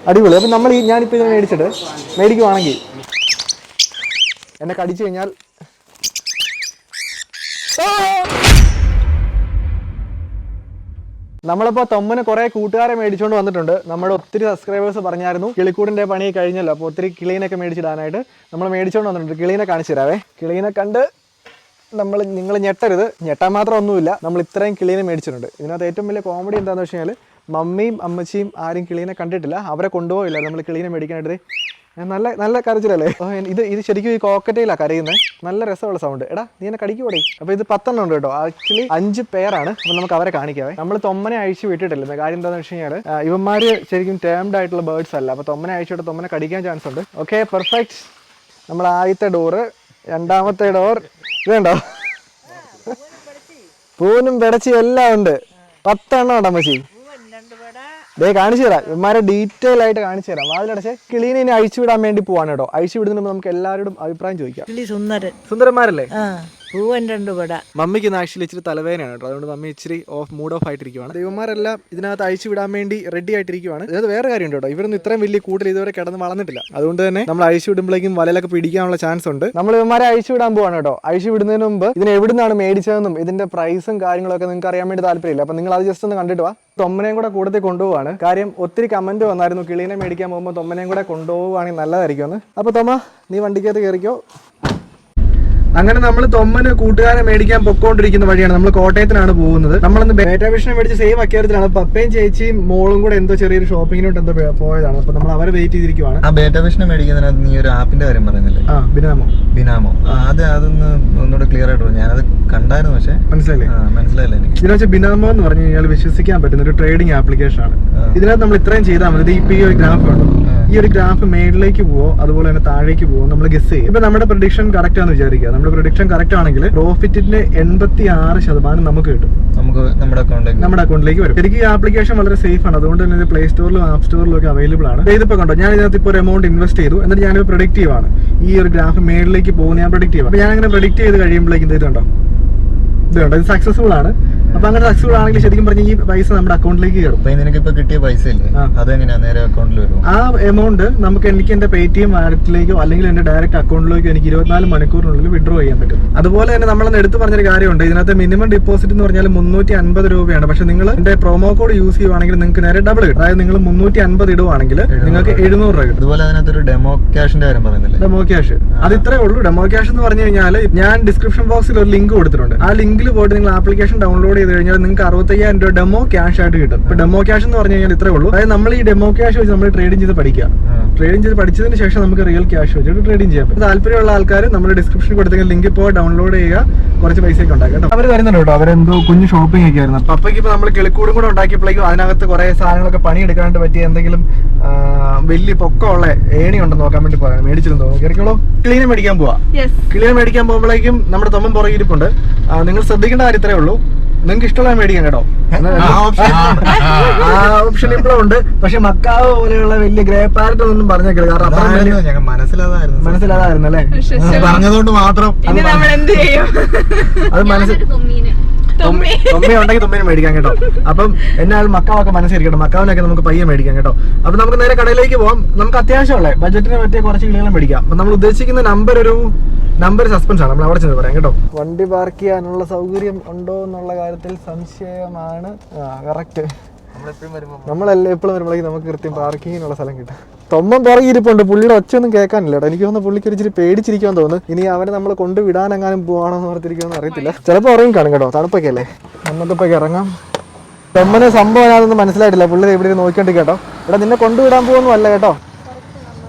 അടിപൊളി. അപ്പം നമ്മൾ ഞാനിപ്പോൾ ഇതിനെ മേടിക്കുവാണെങ്കിൽ എന്നെ കടിച്ചു കഴിഞ്ഞാൽ നമ്മളിപ്പോൾ തൊമ്മന് കുറേ കൂട്ടുകാരെ മേടിച്ചുകൊണ്ട് വന്നിട്ടുണ്ട്. നമ്മുടെ ഒത്തിരി സബ്സ്ക്രൈബേഴ്സ് പറഞ്ഞായിരുന്നു കിളിക്കൂടിൻ്റെ പണി കഴിഞ്ഞല്ലോ, അപ്പോൾ ഒത്തിരി കിളീനൊക്കെ മേടിച്ചിടാനായിട്ട് നമ്മൾ മേടിച്ചുകൊണ്ട് വന്നിട്ടുണ്ട്. കിളീനെ കാണിച്ചു തരാവേ. കിളീനെ കണ്ട് നിങ്ങൾ ഞെട്ടരുത്, ഞെട്ടാൻ മാത്രം ഒന്നുമില്ല. നമ്മൾ ഇത്രയും കിളീനെ മേടിച്ചിട്ടുണ്ട്. ഇതിനകത്ത് ഏറ്റവും വലിയ കോമഡി എന്താണെന്ന് വെച്ച് കഴിഞ്ഞാൽ മമ്മിയും അമ്മച്ചിയും ആരും കിളീനെ കണ്ടിട്ടില്ല, അവരെ കൊണ്ടുപോയില്ല. നമ്മൾ കിളീനെ മേടിക്കാനായിട്ട് നല്ല നല്ല കരച്ചിലല്ലേ. ഇത് ശരിക്കും ഈ കോക്കറ്റയിലാണ് കരയുന്നത്. നല്ല രസമുള്ള സൗണ്ട്. എടാ നീ എന്നെ കടിക്കൂടെ. അപ്പോൾ ഇത് 10 ഉണ്ട് കേട്ടോ. ആക്ച്വലി 5 പേരാണ്. അപ്പോൾ നമുക്ക് അവരെ കാണിക്കാവേ. നമ്മൾ തൊമ്മനെ അഴിച്ചു വിട്ടിട്ടില്ല. കാര്യം എന്താണെന്ന് വെച്ച് കഴിഞ്ഞാൽ ഇവന്മാർ ശരിക്കും ടേംഡ് ആയിട്ടുള്ള ബേർഡ്സ് അല്ല. അപ്പോൾ തൊമ്മനെ അഴിച്ചിട്ട് തൊമ്മനെ കടിക്കാൻ ചാൻസ് ഉണ്ട്. Okay, perfect. നമ്മൾ ആദ്യത്തെ ഡോറ്, രണ്ടാമത്തെ ഡോർ ഇതുണ്ടോ, പൂനും പിടച്ചും എല്ലാം ഉണ്ട്. 10 ഉണ്ടോ അമ്മച്ചി? കാണിച്ചു തരാം. ഇവന്മാരെ ഡീറ്റെയിൽ ആയിട്ട് കാണിച്ചു തരാം. വാതിലടച്ചേ. കിളീനെ ഇനി അഴിച്ചു വിടാൻ വേണ്ടി പോവാണ് കേട്ടോ. അഴിച്ചു വിടുന്നതിന് മുമ്പ് നമുക്ക് എല്ലാവരോടും അഭിപ്രായം ചോദിക്കാം. സുന്ദരന്മാരല്ലേ? മമ്മിക്ക് ഇന്ന് ആക്ച്വലി ഇച്ചിരി തലവേദനയാണ് കേട്ടോ. അതുകൊണ്ട് മമ്മി ഇച്ചിരി മൂഡ് ഓഫ് ആയിട്ടിരിക്കുവാണ്. ഇവന്മാരെല്ലാം ഇതിനകത്ത് അഴിച്ചു വിടാൻ വേണ്ടി റെഡി ആയിട്ടിരിക്കുവാണ്. ഇത് വേറെ കാര്യം കേട്ടോ, ഇവരൊന്നും ഇത്രയും വലിയ കൂടുതൽ ഇതുവരെ കിടന്ന് വളർന്നിട്ടില്ല. അതുകൊണ്ട് തന്നെ നമ്മൾ അഴിച്ചു വിടുമ്പോഴേക്കും വലയിലൊക്കെ പിടിക്കാനുള്ള ചാൻസ് ഉണ്ട്. നമ്മൾ ഇവന്മാരെ അഴിച്ചു വിടാൻ പോവാണ് കേട്ടോ. അഴിച്ചു വിടുന്നതിന് മുമ്പ് ഇതിന് എവിടുന്നാണ് മേടിച്ചതെന്നും ഇതിന്റെ പ്രൈസും കാര്യങ്ങളൊക്കെ നിങ്ങൾക്ക് അറിയാൻ വേണ്ടി താല്പര്യമില്ല. അപ്പൊ നിങ്ങൾ അത് ജസ്റ്റ് ഒന്ന് കണ്ടിട്ട് വാ. തൊമ്മനെയും കൂടെ കൂടുതൽ കൊണ്ടുപോവാണ്. കാര്യം ഒത്തിരി കമന്റ് വന്നായിരുന്നു കിളീനെ മേടിക്കാൻ പോകുമ്പോൾ തൊമ്മനെയും കൂടെ കൊണ്ടുപോവുകയാണെങ്കിൽ നല്ലതായിരിക്കും. അപ്പൊ തൊമ്മ നീ വണ്ടിക്കകത്ത് കയറിക്കോ. അങ്ങനെ നമ്മൾ തൊമ്മന് കൂട്ടുകാരെ മേടിക്കാൻ പൊക്കോണ്ടിരിക്കുന്ന വഴിയാണ്. നമ്മൾ കോട്ടയത്തിനാണ് പോകുന്നത്. നമ്മളിന്ന് ബേറ്റ വിഷനെ മേടിച്ച് സെയിം അക്കാര്യത്തിലാണ്. പപ്പയും ചേച്ചിയും മോളും കൂടെ എന്തോ ചെറിയൊരു ഷോപ്പിങ്ങിനോട്ട് എന്തോ പോയതാണ്. അപ്പൊ നമ്മൾ അവരെ വെയിറ്റ് ചെയ്തിരിക്കുവാണ്. ആ ബേറ്റ വിഷനെ മേടിക്കുന്നതിനകത്ത് നീ ഒരു ആപ്പിന്റെ കാര്യം പറയുന്നില്ലേ? ബിനാമോ. അതൊന്ന് ഒന്നുകൂടെ ക്ലിയർ ആയിട്ട് പറഞ്ഞു. ഞാനത് കണ്ടായിരുന്നു, പക്ഷെ മനസ്സിലായില്ല എനിക്ക്. ഇതിനെ വെച്ചാൽ ബിനാമോ എന്ന് പറഞ്ഞു കഴിഞ്ഞാൽ വിശ്വസിക്കാൻ പറ്റുന്ന ഒരു ട്രേഡിംഗ് ആപ്ലിക്കേഷൻ ആണ്. ഇതിനകത്ത് നമ്മൾ ഇത്രയും ചെയ്താൽ മതി. ഇപ്പൊ ഈ ഒരു ഗ്രാഫ് ഉണ്ടോ, ഈ ഒരു ഗ്രാഫ് മേളിലേക്ക് പോവോ അതുപോലെ തന്നെ താഴേക്ക് പോവോ നമ്മൾ ഗസ് ചെയ്യും. ഇപ്പൊ നമ്മുടെ പ്രഡിക്ഷൻ കറക്റ്റ് ആണെന്ന് വിചാരിക്കുക. നമ്മുടെ പ്രഡിക്ഷൻ കറക്റ്റ് ആണെങ്കിൽ പ്രോഫിറ്റിന്റെ 86% നമുക്ക് കിട്ടും. നമ്മുടെ അക്കൗണ്ടിലേക്ക് വരും. ശരിക്കും ഈ ആപ്ലിക്കേഷൻ വളരെ സേഫ് ആണ്. അതുകൊണ്ട് തന്നെ പ്ലേ സ്റ്റോറിലും ആപ്പ് സ്റ്റോറിലും ഒക്കെ അവൈലബിൾ ആണ്. ഇതിപ്പോ കണ്ടോ, ഞാൻ ഇതിനകത്ത് ഇപ്പോൾ ഒരു എമൗണ്ട് ഇൻവെസ്റ്റ് ചെയ്തു. എന്നിട്ട് ഞാനിപ്പോൾ പ്രഡിക്റ്റീവ് ആണ്. ഈ ഒരു ഗ്രാഫ് മേളിലേക്ക് പോകുന്ന ഞാൻ പ്രഡിക്റ്റീവ്. അപ്പൊ ഞാൻ അങ്ങനെ പ്രഡിക്റ്റ് ചെയ്ത് കഴിയുമ്പോഴേക്കും ഇതുണ്ടോ, ഇത് സക്സസ്ഫുൾ ആണ്. അപ്പൊ അങ്ങനെ സക്സസ്ഫുൾ ആണെങ്കിൽ ശരിക്കും പറഞ്ഞ ഈ പൈസ നമ്മുടെ അക്കൗണ്ടിലേക്ക് കയറും. നിനക്കിപ്പോ കിട്ടിയ പൈസ നേരെ അക്കൗണ്ടിൽ വരും. ആ എമൗണ്ട് എനിക്ക് എന്റെ പേടിഎം വാലറ്റിലേക്കോ അല്ലെങ്കിൽ എന്റെ ഡയറക്റ്റ് അക്കൗണ്ടിലേക്കോ എനിക്ക് 24 മണിക്കൂറിനുള്ളിൽ വിഡ്രോ ചെയ്യാൻ പറ്റും. അതുപോലെ തന്നെ നമ്മളൊന്ന് എടുത്തു പറഞ്ഞൊരു കാര്യമുണ്ട്. ഇതിനകത്ത് മിനിമം ഡെപ്പോസിറ്റ് എന്ന് പറഞ്ഞാൽ 350 രൂപയാണ്. പക്ഷെ നിങ്ങൾ എന്റെ പ്രൊമോ കോഡ് യൂസ് ചെയ്യുവാണെങ്കിൽ നിങ്ങൾക്ക് നേരെ ഡബിൾ കിട്ടും. അതായത് നിങ്ങൾ 350 ഇടുവാണെങ്കിൽ നിങ്ങൾക്ക് 700 രൂപ കിട്ടും. അതുപോലെ അതിനകത്തൊരു ഡെമോ ക്യാഷിന്റെ കാര്യം പറയുന്നില്ല? ഡെമോ ക്യാഷ് അത് ഇത്രേ ഉള്ളൂ. ഡെമോ ക്യാഷ് എന്ന് പറഞ്ഞു കഴിഞ്ഞാൽ ഞാൻ ഡിസ്ക്രിപ്ഷൻ ബോക്സിൽ ഒരു ലിങ്ക് കൊടുത്തിട്ടുണ്ട്. ആ ലിങ്കിൽ പോയിട്ട് നിങ്ങൾ ആപ്ലിക്കേഷൻ ഡൗൺലോഡ് ചെയ്ത് കഴിഞ്ഞാൽ നിങ്ങൾക്ക് 65,000 രൂപ ഡെമോ ക്യാഷ് ആയിട്ട് കിട്ടും. ഇപ്പൊ ഡെമോ ക്യാഷ് എന്ന് പറഞ്ഞു കഴിഞ്ഞാൽ ഇത്രേ ഉള്ളൂ. അതായത് നമ്മൾ ഈ ഡെമോ ക്യാഷ് വെച്ച് നമ്മൾ ട്രേഡിംഗ് ചെയ്ത് പഠിക്കുക. ട്രേഡിംഗ് ചെയ്ത് പഠിച്ചതിന് ശേഷം നമുക്ക് റിയൽ ക്യാഷ് വെച്ചിട്ട് ട്രേഡിംഗ് ചെയ്യാം. താല്പര്യമുള്ള ആൾക്കാർ നമ്മുടെ ഡിസ്ക്രിപ്ഷനിൽ കൊടുത്തെങ്കിൽ ലിങ്ക് പോയി ഡൗൺലോഡ് ചെയ്യുക. കുറച്ച് പൈസയൊക്കെ ഉണ്ടാക്കാം കേട്ടോ. അവർ വരുന്നുണ്ട് കേട്ടോ. അവരെന്തോ കുഞ്ഞു ഷോപ്പിംഗ് ഒക്കെ ആയിരുന്നു. അപ്പൊ അപ്പയ്ക്ക് ഇപ്പൊ നമ്മൾ കിളിക്കൂടും കൂടെ ഉണ്ടാക്കിയപ്പോഴേക്കും അതിനകത്ത് കുറെ സാധനങ്ങളൊക്കെ പണിയെടുക്കാനായിട്ട് പറ്റിയ എന്തെങ്കിലും വലിയ പൊക്കമുള്ള ഏണി ഉണ്ടെന്ന് നോക്കാൻ വേണ്ടി പറയാം. മേടിച്ചിരുന്നോ കേറിക്കോളൂ. കിളീനെ മേടിക്കാൻ പോവാ. കിളീനെ മേടിക്കാൻ പോകുമ്പോഴേക്കും നമ്മുടെ തൊമ്മൻ പുറകിരിപ്പുണ്ട്. നിങ്ങൾ ശ്രദ്ധിക്കേണ്ട കാര്യം ഇത്രേ ഉള്ളൂ. നിങ്ങൾക്ക് ഇഷ്ടമുള്ള മേടിക്കാം കേട്ടോ. ഓപ്ഷൻ ഇപ്പോഴും ഉണ്ട്. പക്ഷെ മക്കാവ് പോലെയുള്ള വലിയ ഗ്രേ പാരറ്റ് ഒന്നും പറഞ്ഞേക്കില്ല. കാരണം മനസ്സിലാതായിരുന്നു അല്ലേ? പറഞ്ഞതുകൊണ്ട് മാത്രം അത് തൊമ്മ ഉണ്ടെങ്കിൽ തൊമ്മീനെ മേടിക്കാം കേട്ടോ. അപ്പം എന്നാൽ മക്കാവൊക്കെ മനസ്സിരിക്കട്ടെ. മക്കാവിനൊക്കെ നമുക്ക് പയ്യെ മേടിക്കാം കേട്ടോ. അപ്പൊ നമുക്ക് നേരെ കടയിലേക്ക് പോകാം. നമുക്ക് അത്യാവശ്യമുള്ള ബഡ്ജറ്റിനെ പറ്റിയ കുറച്ച് കിളികളും മേടിക്കാം. അപ്പൊ നമ്മൾ ഉദ്ദേശിക്കുന്ന നമ്പർ സസ്പെൻസ് ആണ്. നമ്മൾ അവിടെ ചെന്ന് പറയാം കേട്ടോ. വണ്ടി പാർക്ക് ചെയ്യാനുള്ള സൗകര്യം ഉണ്ടോ എന്നുള്ള കാര്യത്തിൽ സംശയമാണ്. കറക്റ്റ്. നമ്മളെല്ലാം എപ്പോഴും വരുമ്പോഴേക്കും നമുക്ക് കൃത്യം പാർക്കിങ്ങിനുള്ള സ്ഥലം കിട്ടും. തൊമ്മൻ പുറകിരിപ്പുണ്ട്. പുള്ളിയുടെ ഒച്ചയൊന്നും കേൾക്കാനില്ല കേട്ടോ. എനിക്ക് തോന്നുന്നു പുള്ളിക്ക് ഇച്ചിരി പേടിച്ചിരിക്കാൻ തോന്നുന്നു. ഇനി അവനെ നമ്മൾ കൊണ്ടുവിടാനെങ്ങാനും പോവാണെന്ന് ഓർത്തിരിക്കുമെന്ന് അറിയത്തില്ല. ചിലപ്പോൾ ഉറങ്ങി കാണും കേട്ടോ. തണുപ്പൊക്കെ അല്ലേ. നമ്മക്കിപ്പൊക്കെ ഇറങ്ങാം. തൊമ്മന് സംഭവം ഞാനൊന്നും മനസ്സിലായിട്ടില്ല. പുള്ളി ഇവിടെ നോക്കിയിട്ട് കേട്ടോ. ഇവിടെ നിന്നെ കൊണ്ടുവിടാൻ പോകുന്നു അല്ല കേട്ടോ.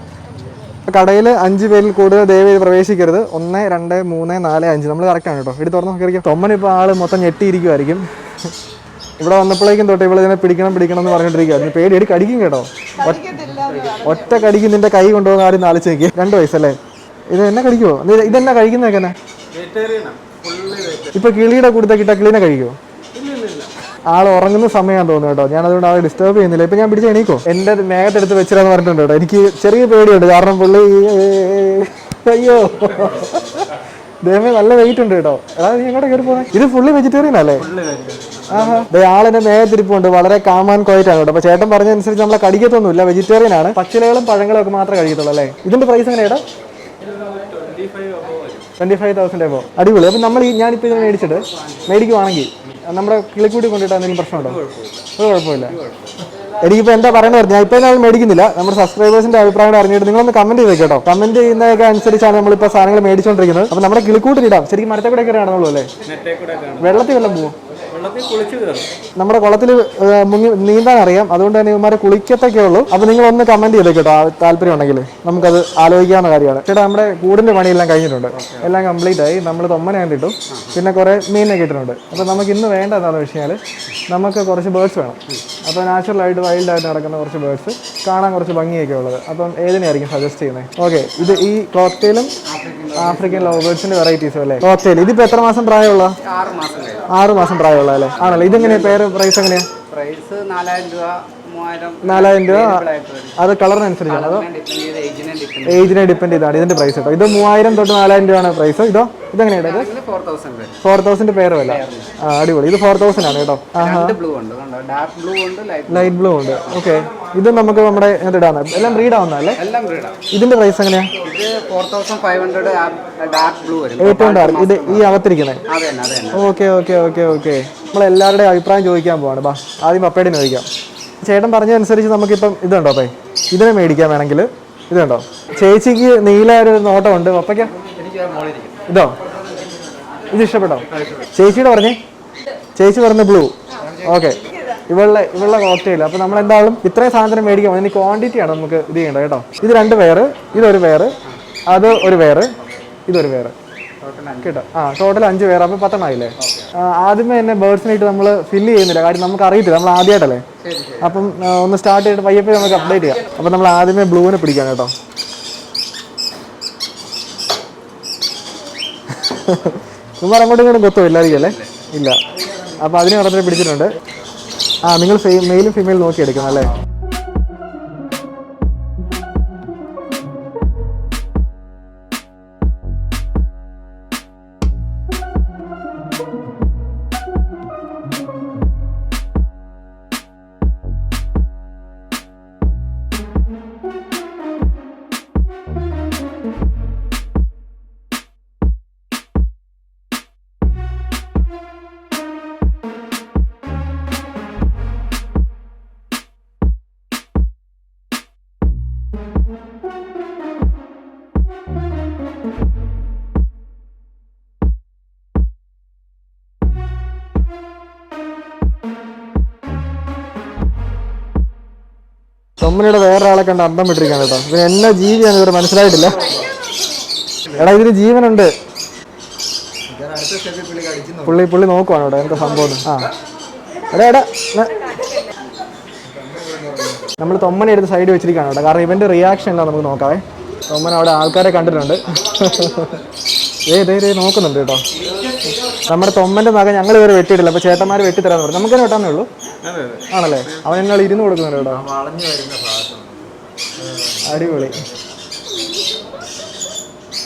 കടയിൽ 5 പേരിൽ കൂടുതൽ ദയവേത് പ്രവേശിക്കരുത്. 1, 2, 3, 4, 5 നമ്മൾ കറക്റ്റാണ് കേട്ടോ. എടുത്ത് തുറന്ന് കയറിക്കാം. തൊമ്മനിപ്പോൾ ആള് മൊത്തം ഞെട്ടിയിരിക്കുമായിരിക്കും. ഇവിടെ വന്നപ്പോഴേക്കും തൊട്ട് ഇവിടെ ഇതിനെ പിടിക്കണം എന്ന് പറഞ്ഞിട്ടിരിക്കുക. അതിന് പേടി കടിക്കും കേട്ടോ. ഒറ്റ കടിക്കും. നിന്റെ കൈ കൊണ്ടുപോകുന്ന ആരും ആലോചിച്ച് നോക്കി. 2 വയസ്സല്ലേ? ഇത് എന്നെ കടിക്കുമോ? ഇതെന്നാ കഴിക്കുന്നതൊക്കെ എന്നെ? ഇപ്പൊ കിളിയുടെ കൂടുതൽ കിളീനെ കഴിക്കുമോ? ആൾ ഉറങ്ങുന്ന സമയമാണെന്ന് തോന്നുന്നു കേട്ടോ. ഞാൻ അതുകൊണ്ട് ആളെ ഡിസ്റ്റർബ് ചെയ്യുന്നില്ല. ഇപ്പൊ ഞാൻ പിടിച്ച് എണീക്കോ? എന്റെ മേഘത്തെടുത്ത് വെച്ചിരാന്ന് പറഞ്ഞിട്ടുണ്ട് കേട്ടോ. എനിക്ക് ചെറിയ പേടിയുണ്ട്. കാരണം പുള്ളി അയ്യോ ദൈവമേ നല്ല വെയിറ്റ് ഉണ്ട് കേട്ടോ. അതായത് നീ എങ്ങോട്ട് കയറി പോണേ? ഇത് ഫുള്ളി വെജിറ്റേറിയൻ അല്ലേ? ആളെന്നെ മേത്തിരിപ്പുണ്ട്, വളരെ കാമാൻ കോയിട്ടാണ് കേട്ടോ. അപ്പൊ ചേട്ടൻ പറഞ്ഞതനുസരിച്ച് നമ്മളെ കടിക്കത്തൊന്നുമില്ല, വെജിറ്റേറിയൻ ആണ്, പച്ചിലകളും പഴങ്ങളും ഒക്കെ മാത്രമേ കഴിക്കത്തുള്ളൂ അല്ലേ? ഇതിന്റെ പ്രൈസ് എങ്ങനെയാ? 25,000 എബോ. അടിപൊളി. അപ്പം ഞാനിപ്പോൾ ഇത് മേടിക്കുവാണെങ്കിൽ നമ്മുടെ കിളിക്കൂട്ടി കൊണ്ടിട്ട് എന്തെങ്കിലും പ്രശ്നമുണ്ടോ? ഒരു കുഴപ്പമില്ല. എനിക്കിപ്പോൾ എന്താ പറയുന്നത്, ഞാൻ ഇപ്പോൾ ഞാൻ മേടിക്കുന്നില്ല. നമ്മുടെ സബ്സ്ക്രൈബേഴ്സിന്റെ അഭിപ്രായം അറിഞ്ഞിട്ട് നിങ്ങളൊന്ന് കമന്റ് ചെയ്ത് കേട്ടോ. കമന്റ് ചെയ്യുന്നതൊക്കെ അനുസരിച്ചാണ് നമ്മളിപ്പോൾ സാധനങ്ങൾ മേടിച്ചുകൊണ്ടിരിക്കുന്നത്. അപ്പം നമ്മുടെ കിളിക്കൂട്ടിലിടാം. ശരിക്കും മരത്തെ കൂടെ ഒക്കെ നടന്നുള്ളൂ അല്ലേ? വെള്ളത്തിൽ വെള്ളം പോവും. നമ്മുടെ കുളത്തിൽ മുങ്ങി നീന്താൻ അറിയാം, അതുകൊണ്ട് തന്നെ ഇവന്മാരെ കുളിക്കത്തൊക്കെ ഉള്ളൂ. അപ്പൊ നിങ്ങൾ ഒന്ന് കമന്റ് ചെയ്തേ കേട്ടോ, താല്പര്യം ഉണ്ടെങ്കിൽ നമുക്കത് ആലോചിക്കാവുന്ന കാര്യമാണ്. ചേട്ടാ നമ്മുടെ കൂടിന്റെ പണിയെല്ലാം കഴിഞ്ഞിട്ടുണ്ട്, എല്ലാം കംപ്ലീറ്റ് ആയി. നമ്മൾ തൊമ്മന ഇട്ടു, പിന്നെ കുറെ മീനൊക്കെ ഇട്ടിട്ടുണ്ട്. അപ്പൊ നമുക്ക് ഇന്ന് വേണ്ട എന്താണെന്ന് വെച്ച് കഴിഞ്ഞാൽ നമുക്ക് കുറച്ച് ബേർഡ്സ് വേണം. അപ്പോൾ നാച്ചുറലായിട്ട് വൈൽഡായിട്ട് നടക്കുന്ന കുറച്ച് ബേർഡ്സ്, കാണാൻ കുറച്ച് ഭംഗിയൊക്കെ ഉള്ളത്. അപ്പം ഏതിനായിരിക്കും സജസ്റ്റ് ചെയ്യുന്നത്? ഓക്കെ, ഇത് ഈ കോക്ടെയിലും ആഫ്രിക്കൻ ലവ് ബേർഡ്സിന്റെ വെറൈറ്റീസും അല്ലേ? കോക്ടെയിൽ ഇതിപ്പോ എത്ര മാസം പ്രായമുള്ള? 6 മാസം പ്രായമുള്ള അല്ലേ? ആണല്ലോ. ഇതെങ്ങനെയാ പ്രൈസ് എങ്ങനെയാ? 4,000 രൂപ. അത് കളറിനനുസരിച്ചാണ്, അതോ ഏജിനെ ഡിപ്പെൻഡ് ചെയ്താണ് ഇതിന്റെ പ്രൈസ് കേട്ടോ. ഇത് 3,000 തൊട്ട് 4,000 രൂപയാണ് പ്രൈസ്. ഇതെങ്ങനെയാണ്? 4,000 പേര് വില. അടിപൊളി. ഇത് 4,000 ആണ് കേട്ടോ. ലൈറ്റ് ബ്ലൂ ഉണ്ട്. ഓക്കെ, ഇത് നമുക്ക് നമ്മുടെ ഇടാണ്, എല്ലാം ബ്രീഡ് ആവുന്നതല്ലേ? ഇതിന്റെ പ്രൈസ് എങ്ങനെയാ? ഏറ്റവും ഡാർക്ക് ഇത് ഈ അകത്തിരിക്കുന്നത്. Okay okay okay okay. നമ്മളെല്ലാവരുടെയും അഭിപ്രായം ചോദിക്കാൻ പോവാണ്. ബാ, ആദ്യം പപ്പയുടെ ചോദിക്കാം. ചേട്ടൻ പറഞ്ഞതനുസരിച്ച് നമുക്കിപ്പം ഇതുണ്ടോ അപ്പേ? ഇതിനെ മേടിക്കാൻ വേണമെങ്കിൽ ഇതുണ്ടോ? ചേച്ചിക്ക് നീല ഒരു നോട്ടമുണ്ട്, പപ്പയ്ക്ക് ഇതോ? ഇത് ഇഷ്ടപ്പെട്ടോ? ചേച്ചിയുടെ പറഞ്ഞേ? ചേച്ചി പറഞ്ഞ ബ്ലൂ. ഓക്കെ, ഇവളുടെ കോക്ടെയിൽ. അപ്പോൾ നമ്മളെന്തായാലും ഇത്രയും സാധനം മേടിക്കാം. അതിന് ക്വാണ്ടിറ്റിയാണ് നമുക്ക് ഇത് ചെയ്യേണ്ടത് കേട്ടോ. ഇത് 2 പേര്, ഇതൊരു പേര്, അത് ഒരു പേര്, ഇതൊരു പേര് കേട്ടോ. ടോട്ടൽ 5 പേര്. അപ്പോൾ 10 ആയില്ലേ? ആദ്യമേ തന്നെ ബേർഡ്സിനായിട്ട് നമ്മൾ ഫില്ല് ചെയ്യുന്നില്ല, കാര്യം നമുക്ക് അറിയത്തില്ല, നമ്മൾ ആദ്യമായിട്ടല്ലേ. അപ്പം ഒന്ന് സ്റ്റാർട്ട് ചെയ്തിട്ട് പയ്യപ്പോ നമുക്ക് അപ്ഡേറ്റ് ചെയ്യാം. അപ്പം നമ്മൾ ആദ്യമേ ബ്ലൂവിനെ പിടിക്കാം കേട്ടോ. കുമാർ അങ്ങോട്ടും ഇങ്ങോട്ടും കൊത്തോ ഇല്ലായിരിക്കും അല്ലേ? ഇല്ല. അപ്പോൾ അതിന് ഓരോരുത്തരെ പിടിച്ചിട്ടുണ്ട്. നിങ്ങൾ മെയിലും ഫീമെയിൽ നോക്കി എടുക്കണം അല്ലേ? തൊമ്മനയുടെ വേറൊരാളെ കണ്ട് അന്തം വിട്ടിരിക്കുകയാണ് കേട്ടോ. ഇത് എന്നാ ജീവിയാണ് ഇവർ മനസ്സിലായിട്ടില്ല. എടാ, ഇതിന് ജീവനുണ്ട്. പുള്ളി നോക്കുവാണ് ഇവിടെ എന്താ സംഭവം. എടാ നമ്മൾ തൊമ്മനെ എടുത്ത് സൈഡ് വെച്ചിരിക്കുകയാണ് കേട്ടോ, കാരണം ഇവന്റെ റിയാക്ഷൻ എന്താ നമുക്ക് നോക്കാവേ. തൊമ്മൻ അവിടെ ആൾക്കാരെ കണ്ടിട്ടുണ്ട്. നോക്കുന്നുണ്ട് കേട്ടോ. നമ്മുടെ തൊമ്മന്റെ മകൻ ഞങ്ങൾ ഇവരെ വെട്ടിയിട്ടില്ല, അപ്പൊ ചേട്ടന്മാർ വെട്ടിത്തരാന്ന് പറഞ്ഞു. നമുക്ക് തന്നെ വെട്ടാന്നേ ഉള്ളൂ ആണല്ലേ? അവൻ ഞങ്ങൾ 20 കൊടുക്കുന്നുണ്ട് കേട്ടോ. അടിപൊളി.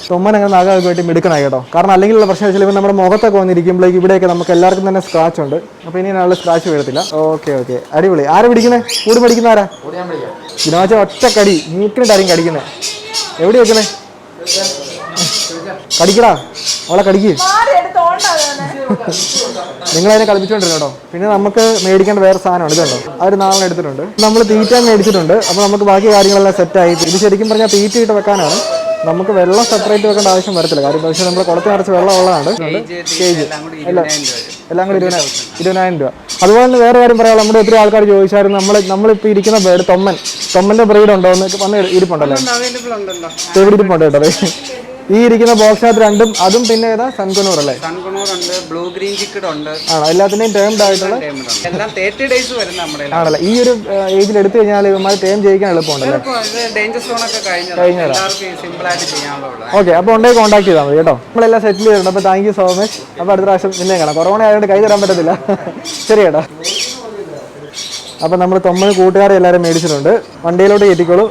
തൊമ്മൻ അങ്ങനെ നഖമൊക്കെ വെട്ടി മിടുക്കനായി കേട്ടോ. കാരണം അല്ലെങ്കിലുള്ള പ്രശ്നം വെച്ചാൽ ഇപ്പം നമ്മുടെ മുഖത്തൊക്കെ വന്നിരിക്കുമ്പോഴേക്ക് ഇവിടെയൊക്കെ നമുക്ക് എല്ലാവർക്കും തന്നെ സ്ക്രാച്ച് ഉണ്ട്. അപ്പോൾ ഇനി ആളുടെ സ്ക്രാച്ച് വീഴത്തില്ല. ഓക്കെ ഓക്കെ, അടിപൊളി. ആരെ പിടിക്കുന്നത്? കൂടി പഠിക്കുന്ന ആരാ? ഇതിനാച്ച ഒറ്റക്കടി മൂക്കിനിട്ടായിരിക്കും കടിക്കുന്നത്. എവിടെ വെക്കുന്നേ? കടിക്കടാ, അവളെ കടിക്ക്. നിങ്ങളതിനെ കളിപ്പിച്ചോണ്ടിരുന്നു കേട്ടോ. പിന്നെ നമുക്ക് മേടിക്കേണ്ട വേറെ സാധനമാണ്, ഇതുണ്ടോ? അതൊരു 4 എടുത്തിട്ടുണ്ട്. നമ്മൾ തീറ്റ മേടിച്ചിട്ടുണ്ട്. അപ്പോൾ നമുക്ക് ബാക്കി കാര്യങ്ങളെല്ലാം സെറ്റായി. ഇത് ശരിക്കും പറഞ്ഞാൽ തീറ്റ ഇട്ട് വെക്കാനാണ്. നമുക്ക് വെള്ളം സെപ്പറേറ്റ് വെക്കേണ്ട ആവശ്യം വരത്തില്ല, കാര്യം പക്ഷേ നമ്മൾ കുളത്തിൽ നിറച്ച് വെള്ളം ഉള്ളതാണ്. കേജ് എല്ലാം കൂടി 20,000 രൂപ. അതുപോലെ തന്നെ വേറെ കാര്യം പറയാം, നമ്മുടെ ഒത്തിരി ആൾക്കാർ ചോദിച്ചായിരുന്നു നമ്മളിപ്പോൾ ഇരിക്കുന്ന ബേർഡ് തൊമ്മന്റെ ബ്രീഡ് ഉണ്ടോ എന്ന് വന്ന് ഇരിപ്പുണ്ടല്ലോ. എവിടെ ഇരിപ്പുണ്ട് കേട്ടോ. ഈ ഇരിക്കുന്ന ബോക്സിനകത്ത് 2ഉം, അതും പിന്നെ ഏതാ? സൺകുണൂർ അല്ലേ? ബ്ലൂ ഗ്രീൻ ചിക്കഡ് ഉണ്ട്. ആണോ? എല്ലാത്തിന്റെയും ടേംഡ് ആയിട്ടുള്ള എല്ലാം 30 ഡേയ്സ് വരുന്ന നമ്മുടെ ആണല്ലേ? ഈ ഒരു ഏജിൽ എടുത്തു കഴിഞ്ഞാൽ ഇവന്മാർ ടേം ചെയ്യിക്കാൻ എളുപ്പമുണ്ടല്ലേ? ഓക്കെ, അപ്പോൾ ഉണ്ടെങ്കിൽ കോൺടാക്ട് ചെയ്താൽ മതി കേട്ടോ. നമ്മളെല്ലാം സെറ്റിൽ ചെയ്തിട്ടുണ്ട്. അപ്പോൾ താങ്ക് യു സോ മച്ച്. അപ്പോൾ അടുത്ത പ്രാവശ്യം പിന്നെ കാണാം. കൊറോണ ആയതുകൊണ്ട് കൈ തരാൻ പറ്റത്തില്ല. ശരി കേട്ടോ. അപ്പോൾ നമ്മൾ തൊമ്മന് കൂട്ടുകാരെ എല്ലാവരും മേടിച്ചിട്ടുണ്ട്. വണ്ടിയിലോട്ട് കയറ്റിക്കോളൂ.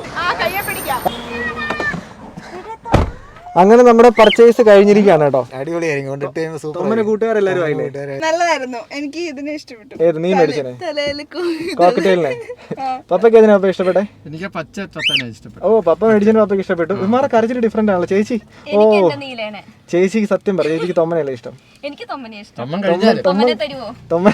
അങ്ങനെ നമ്മുടെ പർച്ചേസ് കഴിഞ്ഞിരിക്കുകയാണ് കേട്ടോ. അടിപൊളിയായിരിക്കും. തൊമ്മനെ കൂട്ടുകാരെല്ലാരും ആയില്ലേ? നല്ലതായിരുന്നു, എനിക്ക് ഇതിനെ ഇഷ്ടപ്പെട്ടു. ഏത് നീ മേടിച്ചേ? തലയിൽ കോക്കറ്റെയിലിനെ. പപ്പയ്ക്ക് ഏതിനാ പപ്പ ഇഷ്ടപ്പെട്ടെ? എനിക്ക് പച്ച തത്തനെ ഇഷ്ടപ്പെട്ടു. ഓ പപ്പ മേടിച്ചതിന് പപ്പയ്ക്ക് ഇഷ്ടപ്പെട്ടു. ഇമാരെ കരച്ചിട്ട് ഡിഫറെന്റ് ആണല്ലോ ചേച്ചി. ഓ ചേച്ചിക്ക് സത്യം പറ, ചേച്ചിക്ക് തൊമ്മനല്ലേ ഇഷ്ടം? എനിക്ക് തൊമ്മനെ ഇഷ്ടം. തൊമ്മൻ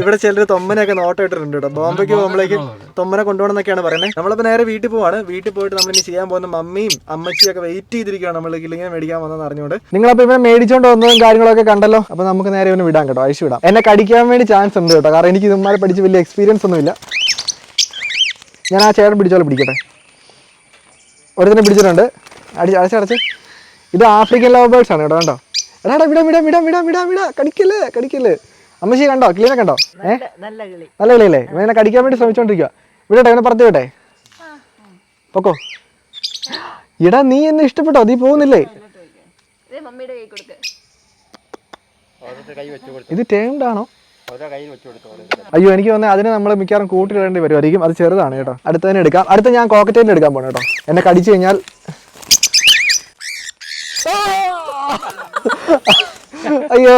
ഇവിടെ ചിലര് തൊമ്മനെയൊക്കെ നോട്ടം ഇട്ടിട്ടുണ്ട് കേട്ടോ. ബോംബെക്ക് പോകുമ്പോഴേക്കും തൊമ്മനെ കൊണ്ടുപോകണമെന്നൊക്കെയാണ് പറയുന്നത്. നമ്മളിപ്പോ നേരെ വീട്ടിൽ പോവാണ്. വീട്ടിൽ പോയിട്ട് നമ്മൾ ഇനി ചെയ്യാൻ പോകുന്ന മമ്മിയും അമ്മച്ചിയും ഒക്കെ വെയിറ്റ് ചെയ്തിരിക്കുകയാണ് നമ്മൾ കിളിങ്ങനെ മേടിക്കാൻ വന്നെന്ന് അറിഞ്ഞുകൊണ്ട്. നിങ്ങളപ്പോ ഇവനെ മേടിച്ചോണ്ട് വന്നതും കാര്യങ്ങളൊക്കെ കണ്ടല്ലോ. അപ്പൊ നമുക്ക് നേരെ ഇവനെ വിടാം കേട്ടോ, അയച്ചു വിടാം. എന്നെ കടിക്കാൻ വേണ്ടി ചാൻസ് ഉണ്ട് കേട്ടോ, കാരണം എനിക്ക് ഇതുമാരെ പഠിച്ച് വലിയ എക്സ്പീരിയൻസ് ഒന്നുമില്ല. ഞാൻ ആ ചേട്ടൻ പിടിച്ചോളെ പിടിക്കട്ടെ. ഒരുത്തിനെ പിടിച്ചിട്ടുണ്ട്. അടച്ച് ഇത് ആഫ്രിക്കൻ ലവ് ബേർഡ്സ് ആണ് കേട്ടോ. കണ്ടോ എടാ വിടാ കടിക്കല്ലേ. അമ്മച്ചി കണ്ടോ കിളിനെ കണ്ടോ? നല്ല കിളിയല്ലേ? ഇവനെ കടിക്കാൻ വേണ്ടി ശ്രമിച്ചോണ്ടിരിക്കുക. വിടട്ടെ, ഇവനെ പറത്തി വിട്ടെ. പൊക്കോ. ഇടാ നീ എന്നെ ഇഷ്ടപ്പെട്ടോ? നീ പോകുന്നില്ലേ? ഇത് ടേംഡ് ആണോ? അയ്യോ എനിക്ക് തോന്നുന്നത് അതിന് നമ്മൾ മിക്കവാറും കൂട്ടിലിടേണ്ടി വരുമായിരിക്കും. അത് ചെറുതാണ് കേട്ടോ. അടുത്തതിനെ എടുക്കാം. അടുത്ത ഞാൻ കോക്കറ്റെയിൽ എടുക്കാൻ പോകണം കേട്ടോ. എന്നെ കടിച്ചു കഴിഞ്ഞാൽ അയ്യോ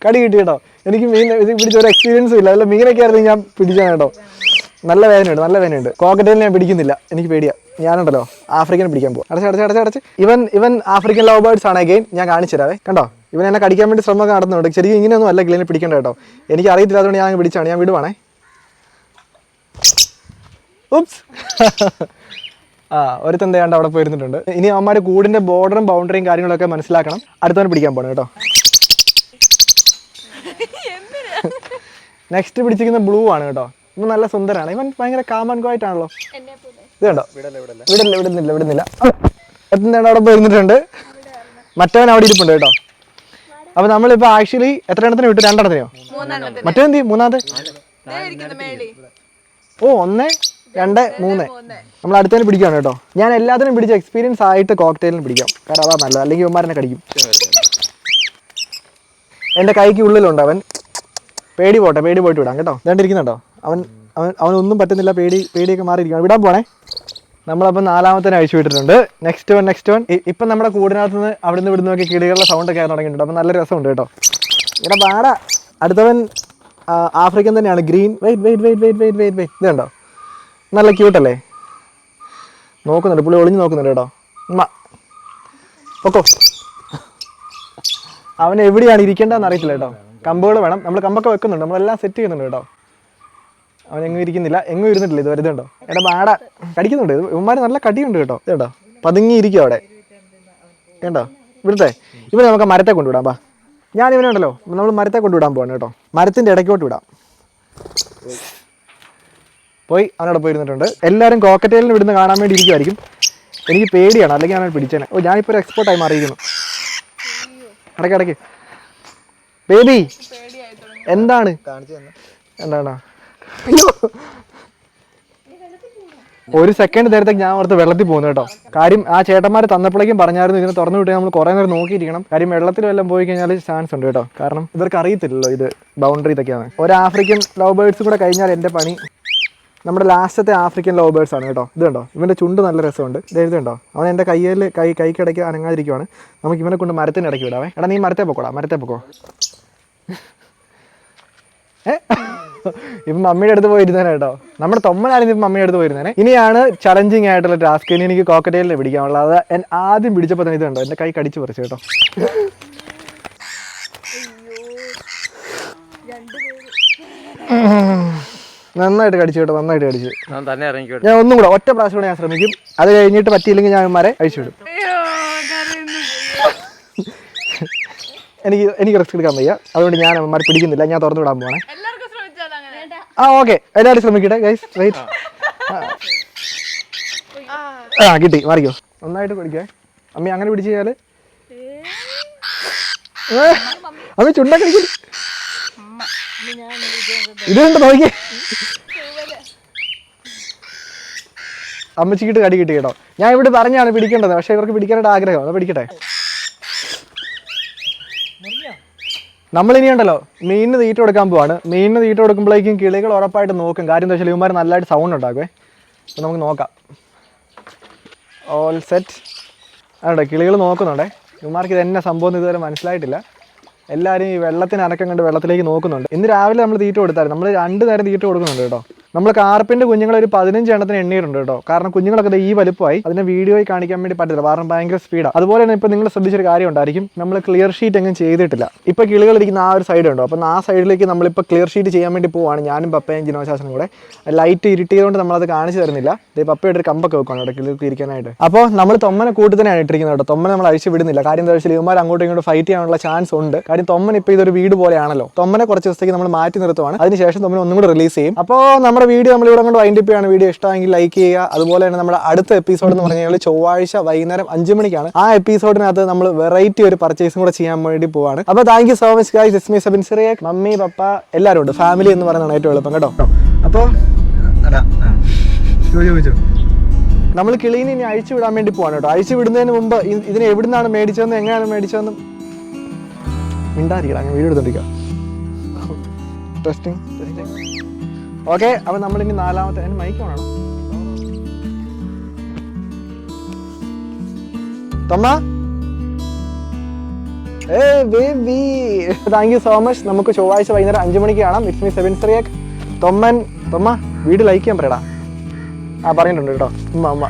കടി കിട്ടി കേട്ടോ. എനിക്ക് മീൻ ഇത് പിടിച്ചൊരു എക്സ്പീരിയൻസും ഇല്ല. അല്ല മീനൊക്കെ ആയിരുന്നു ഞാൻ പിടിച്ചാണ് കേട്ടോ. നല്ല വേദനയുണ്ട്. കോക്കറ്റെയിൽ ഞാൻ പിടിക്കുന്നില്ല, എനിക്ക് പേടിയാ. ഞാനുണ്ടല്ലോ ആഫ്രിക്കനെ പിടിക്കാൻ പോകും. അടച്ച് ഇവൻ ആഫ്രിക്കൻ ലവ് ബേർഡ്സ് ആണ്. അഗൈൻ ഞാൻ കാണിച്ചു തരാവേ. കണ്ടോ ഇവൻ എന്നെ കടിക്കാൻ വേണ്ടി ശ്രമമൊക്കെ നടന്നുണ്ട്. ശരിക്കും ഇങ്ങനെയൊന്നും അല്ല കിളിനെ പിടിക്കേണ്ട കേട്ടോ. എനിക്ക് അറിയത്തില്ല, അതുകൊണ്ട് ഞാൻ പിടിച്ചാണ്. ഞാൻ വിടുവാണേ. ഉപ്സ് ഒരുത്തൻ എന്താണ്ട് അവിടെ പോയിരുന്നിട്ടുണ്ട്. ഇനി അവന്മാരുടെ കൂടിന്റെ ബോർഡറും ബൗണ്ടറിയും കാര്യങ്ങളൊക്കെ മനസ്സിലാക്കണം. അടുത്തവനെ പിടിക്കാൻ പോകണം കേട്ടോ. നെക്സ്റ്റ് പിടിച്ചിരിക്കുന്ന ബ്ലൂ ആണ് കേട്ടോ. ഇവൻ നല്ല സുന്ദരാണ്. ഇവൻ ഭയങ്കര കാം ആൻഡ് ക്വയറ്റ് ആണല്ലോ. ഇത് കണ്ടോ? വിടുന്നില്ല. എത്തുന്നതാണ് അവിടെ പോയിരുന്നിട്ടുണ്ട്. മറ്റവൻ അവിടെ ഇരിപ്പുണ്ട് കേട്ടോ. അപ്പൊ നമ്മളിപ്പോ ആക്ച്വലി എത്ര എണ്ണത്തിന് വിട്ടു? 2 എണ്ണത്തിനെയോ? മറ്റേ എന്ത് മൂന്നാമത്? ഓ 1 2 3 നമ്മൾ അടുത്തതിന് പിടിക്കുകയാണ് കേട്ടോ. ഞാൻ എല്ലാത്തിനും പിടിച്ച എക്സ്പീരിയൻസ് ആയിട്ട് കോക്ടെയിലിന് പിടിക്കാം, കാരണം അതാ നല്ലത്. അല്ലെങ്കിൽ ഇവന്മാരെന്നെ കടിക്കും. എൻ്റെ കൈക്ക് ഉള്ളിലുണ്ട് അവൻ. പേടി പോയിട്ട് വിടാം കേട്ടോ. ഇതാണ്ടിരിക്കുന്നുണ്ടോ അവനൊന്നും പറ്റുന്നില്ല. പേടിയൊക്കെ മാറിയിരിക്കണം. വിടാൻ പോണേ. നമ്മളപ്പം 4ാമത്തേനെ അഴിച്ചു വിട്ടിട്ടുണ്ട്. നെക്സ്റ്റ് വൺ ഇപ്പം നമ്മുടെ കൂടിനകത്ത് നിന്ന് അവിടെ നിന്ന് വിടുന്നൊക്കെ കിളികളുടെ സൗണ്ട് ഒക്കെ തുടങ്ങിയിട്ടുണ്ട്. അപ്പം നല്ല രസമുണ്ട് കേട്ടോ. ഇവിടെ പാടാ. അടുത്തവൻ ആഫ്രിക്കൻ തന്നെയാണ്. ഗ്രീൻ. വെയിറ്റ് ഇത് കണ്ടോ? നല്ല ക്യൂട്ടല്ലേ? നോക്കുന്നുണ്ട്, പുള്ളി ഒളിഞ്ഞ് നോക്കുന്നുണ്ട് കേട്ടോ. പൊക്കോ. അവൻ എവിടെയാണ് ഇരിക്കേണ്ടതെന്ന് അറിയത്തില്ല കേട്ടോ. കമ്പുകൾ വേണം. നമ്മൾ കമ്പൊക്കെ വെക്കുന്നുണ്ട്, നമ്മളെല്ലാം സെറ്റ് ചെയ്യുന്നുണ്ട് കേട്ടോ. അവൻ എങ്ങും ഇരിക്കുന്നില്ല, എങ്ങും ഇരുന്നിട്ടില്ല. ഇത് വരുന്നുണ്ടോ? എടാ ബാടാ കടിക്കുന്നുണ്ട്. ഇവന്മാർ നല്ല കടിയുണ്ട് കേട്ടോ. ഇതുണ്ടോ പതുങ്ങിയിരിക്കും അവിടെ. കേട്ടോ ഇവിടുത്തെ ഇവനെ നമുക്ക് മരത്തെ കൊണ്ടുവിടാം. ബാ ഞാൻ ഇവനുണ്ടല്ലോ നമ്മൾ മരത്തെ കൊണ്ടുവിടാൻ പോവാണ് കേട്ടോ. മരത്തിൻ്റെ ഇടയ്ക്കോട്ട് വിടാം. പോയി അവനോട് പോയിരുന്നിട്ടുണ്ട്. എല്ലാവരും കോക്കറ്റെയിലിന് വിടുന്ന് കാണാൻ വേണ്ടി ഇരിക്കുമായിരിക്കും. എനിക്ക് പേടിയാണ്, അല്ലെങ്കിൽ അവനെ പിടിച്ചേനെ. ഓ ഞാനിപ്പോൾ ഒരു എക്സ്പോർട്ടായി മാറിയിരിക്കുന്നു. ഇടയ്ക്ക് ബേബി എന്താണ്? അയ്യോ ഒരു സെക്കൻഡ് നേരത്തേക്ക് ഞാൻ ഓർത്ത് വെള്ളത്തിൽ പോകുന്നു കേട്ടോ. കാര്യം ആ ചേട്ടന്മാർ തന്നപ്പോഴേക്കും പറഞ്ഞായിരുന്നു ഇതിനെ തുറന്നു വിട്ടാൽ നമ്മൾ കുറേ നേരം നോക്കിയിരിക്കണം. കാര്യം വെള്ളത്തിൽ വല്ലതും പോയി കഴിഞ്ഞാൽ ചാൻസ് ഉണ്ട് കേട്ടോ. കാരണം ഇവർക്ക് അറിയത്തില്ലല്ലോ ഇത് ബൗണ്ടറി ഇതൊക്കെയാണ്. ഒരു ആഫ്രിക്കൻ ലവ് ബേർഡ്സ് കൂടെ കഴിഞ്ഞാൽ എൻ്റെ പണി. നമ്മുടെ ലാസ്റ്റത്തെ ആഫ്രിക്കൻ ലവ് ബേർഡ്സ് ആണ് കേട്ടോ. ഇത് കണ്ടോ? ഇവൻ്റെ ചുണ്ട് നല്ല രസമുണ്ട്. ഇതുണ്ടോ? അവൻ എൻ്റെ കൈക്കിടയ്ക്ക് അനങ്ങാതിരിക്കുവാണ്. നമുക്ക് ഇവനെ കൊണ്ട് മരത്തിൻ്റെ ഇടയ്ക്ക് വിടാവേ. എടാ നീ മരത്തെ പൊക്കോ. ഇപ്പം മമ്മിയുടെ അടുത്ത് പോയിരുന്നേനെ കേട്ടോ. നമ്മുടെ തൊമ്മനായിരുന്നു ഇപ്പം മമ്മിയുടെ അടുത്ത് പോയിരുന്നേനെ. ഇനിയാണ് ചലഞ്ചിങ് ആയിട്ടുള്ള ടാസ്ക്. ഇനി എനിക്ക് കോക്കറ്റെയിലിനെ പിടിക്കാനുള്ളത്. അത് ആദ്യം പിടിച്ചപ്പോൾ തന്നെ ഇത് കണ്ടോ, എൻ്റെ കൈ കടിച്ച് പറിച്ചു കേട്ടോ. നന്നായിട്ട് കടിച്ചു കേട്ടോ, നന്നായിട്ട് കടിച്ചു. ഞാൻ ഒന്നും കൂടെ ഒറ്റ പ്രാവശ്യം കൂടെ ഞാൻ ശ്രമിക്കും. അത് കഴിഞ്ഞിട്ട് പറ്റിയില്ലെങ്കിൽ ഞാൻ ഇവന്മാരെ അഴിച്ചുവിടും. എനിക്ക് റിസ്ക് എടുക്കാൻ വയ്യ, അതുകൊണ്ട് ഞാൻ അവന്മാരെ പിടിക്കുന്നില്ല. ഞാൻ തുറന്നു വിടാൻ പോവാണേ. ഓക്കെ എല്ലാവരും ശ്രമിക്കട്ടെ ഗൈസ്. വെയിറ്റ്. കിട്ടി, മാറിക്കോ. നന്നായിട്ട് പിടിക്കേ അമ്മ. അങ്ങനെ പിടിച്ചു കഴിഞ്ഞാല് അമ്മ ചുണ്ടൊക്കെ അടിക്കും. ഇതുകൊണ്ട് നോക്കിയേ, അമ്മച്ചിക്കിട്ട് കടി കിട്ടി കേട്ടോ. ഞാൻ ഇവിടെ പറഞ്ഞാണ് പിടിക്കേണ്ടത്, പക്ഷെ ഇവർക്ക് പിടിക്കാനായിട്ട് ആഗ്രഹം. അത് പിടിക്കട്ടെ. നമ്മളിനിയുണ്ടല്ലോ മീനിന് തീറ്റ കൊടുക്കാൻ പോവാണ്. മീനിന് തീറ്റ കൊടുക്കുമ്പോഴേക്കും കിളികൾ ഉറപ്പായിട്ട് നോക്കും. കാര്യം എന്താ വെച്ചാൽ ഇവന്മാർ നല്ലതായിട്ട് സൗണ്ട് ഉണ്ടാക്കുവേ. അപ്പോൾ നമുക്ക് നോക്കാം. All set. അതുകൊണ്ട് കിളികൾ നോക്കുന്നുണ്ടേ. ഇവന്മാർക്ക് ഇത് എന്നെ സംഭവം ഇതുവരെ മനസ്സിലായിട്ടില്ല. എല്ലാവരും ഈ വെള്ളത്തിന് അനക്കം കണ്ട് വെള്ളത്തിലേക്ക് നോക്കുന്നുണ്ട്. ഇന്ന് രാവിലെ നമ്മൾ തീറ്റ കൊടുത്തായിരുന്നു. നമ്മൾ 2 നേരം തീറ്റ കൊടുക്കുന്നുണ്ട് കേട്ടോ. നമ്മൾ കാർപ്പിൻ്റെ കുഞ്ഞുങ്ങൾ ഒരു 15 എണ്ണത്തിന് എണ്ണിയിട്ടുണ്ട് കേട്ടോ. കാരണം കുഞ്ഞുങ്ങളൊക്കെ ഈ വലുപ്പമായി. അതിനെ വീഡിയോയിൽ കാണിക്കാൻ വേണ്ടി പറ്റില്ല, കാരണം ഭയങ്കര സ്പീഡാണ്. അതുപോലെ തന്നെ ഇപ്പോൾ നിങ്ങൾ ശ്രദ്ധിച്ചൊരു കാര്യം ഉണ്ടായിരിക്കും, നമ്മൾ ക്ലിയർ ഷീറ്റ് എങ്ങും ചെയ്തിട്ടില്ല. ഇപ്പോൾ കിളികൾ ഇരിക്കുന്ന ആ ഒരു സൈഡ് ഉണ്ടോ, അപ്പം ആ സൈഡിലേക്ക് നമ്മളിപ്പോൾ ക്ലിയർ ഷീറ്റ് ചെയ്യാൻ വേണ്ടി പോവാണ്. ഞാനും പപ്പയും ജിനോശാസനും കൂടെ. ലൈറ്റ് ഇരുട്ടിയതുകൊണ്ട് നമ്മളത് കാണിച്ചു തരുന്നില്ല. പപ്പയുടെ ഒരു കമ്പൊക്കെ വെക്കണം കേട്ടോ കിളികൾക്ക് ഇരിക്കാനായിട്ട്. അപ്പോൾ നമ്മൾ തൊമ്മനെ കൂട്ടി തന്നെയാണ് ഇട്ടിരിക്കുന്നത് കേട്ടോ. തൊമ്മനെ നമ്മൾ അഴിച്ചു വിടുന്നില്ല. കാര്യം എന്താ വെച്ചാൽ ഇവന്മാർ അങ്ങോട്ടും ഇങ്ങോട്ടും ഫൈറ്റ് ചെയ്യാനുള്ള ചാൻസ് ഉണ്ട്. കാര്യം തൊമ്മൻ ഇപ്പോൾ ഇതൊരു വീട് പോലെയാണല്ലോ. തൊമ്മനെ കുറച്ച് ദിവസത്തേക്ക് നമ്മൾ മാറ്റി നിർത്തുവാണ്. അതിനുശേഷം തൊമ്മനെ ഒന്നും കൂടെ റിലീസ് ചെയ്യും. അപ്പോൾ നമ്മുടെ വീഡിയോ നമ്മളിവിടെ കൊണ്ട് വൈൻഡ് അപ്പ് ചെയ്യാണ്. വീഡിയോ ഇഷ്ടമെങ്കിൽ ലൈക്ക് ചെയ്യുക. അതുപോലെ തന്നെ നമ്മുടെ അടുത്ത എപ്പിസോഡ് എന്ന് പറഞ്ഞു കഴിഞ്ഞാൽ ചൊവ്വാഴ്ച വൈകുന്നേരം 5 മണിക്കാണ്. ആ എപ്പിസോഡിനകത്ത് നമ്മൾ വെറൈറ്റി ഒരു പർച്ചേസും കൂടെ ചെയ്യാൻ വേണ്ടി പോവാണ്. അപ്പോൾ thank you so much guys. It's me Sabin Cyriac. Mummy papa എല്ലാവരും ഉണ്ട്. ഫാമിലി എന്ന് പറയുന്നതാണ് ഏറ്റവും എളുപ്പം കേട്ടോ. അപ്പോൾ നമ്മൾ കിളീനെ ഇനി അഴിച്ചു വിടാൻ വേണ്ടി പോവാണ് കേട്ടോ. അഴിച്ചു വിടുന്നതിന് മുമ്പ് ഇതിനെ എവിടുന്നാണ് മേടിച്ചതെന്ന് എങ്ങനെയാണ് മേടിച്ചതെന്നും മിണ്ടാതിരിക്കണം. അങ്ങനെ വീഡിയോ എടുത്തോണ്ടിരിക്കുക. ടെസ്റ്റിംഗ്. ഓക്കെ, അപ്പോൾ നമ്മളിനി 4ാമത്തെ മൈക്ക് വേണം. Thomma Baby, thank you so much. നമുക്ക് ചൊവ്വാഴ്ച വൈകുന്നേരം 5 മണിക്ക് കാണാം. It's me Sebin Cyriac. Thomma video like ചെയ്യാൻ പറയടാ. പറഞ്ഞിട്ടുണ്ട് കേട്ടോ. ഉമ്മ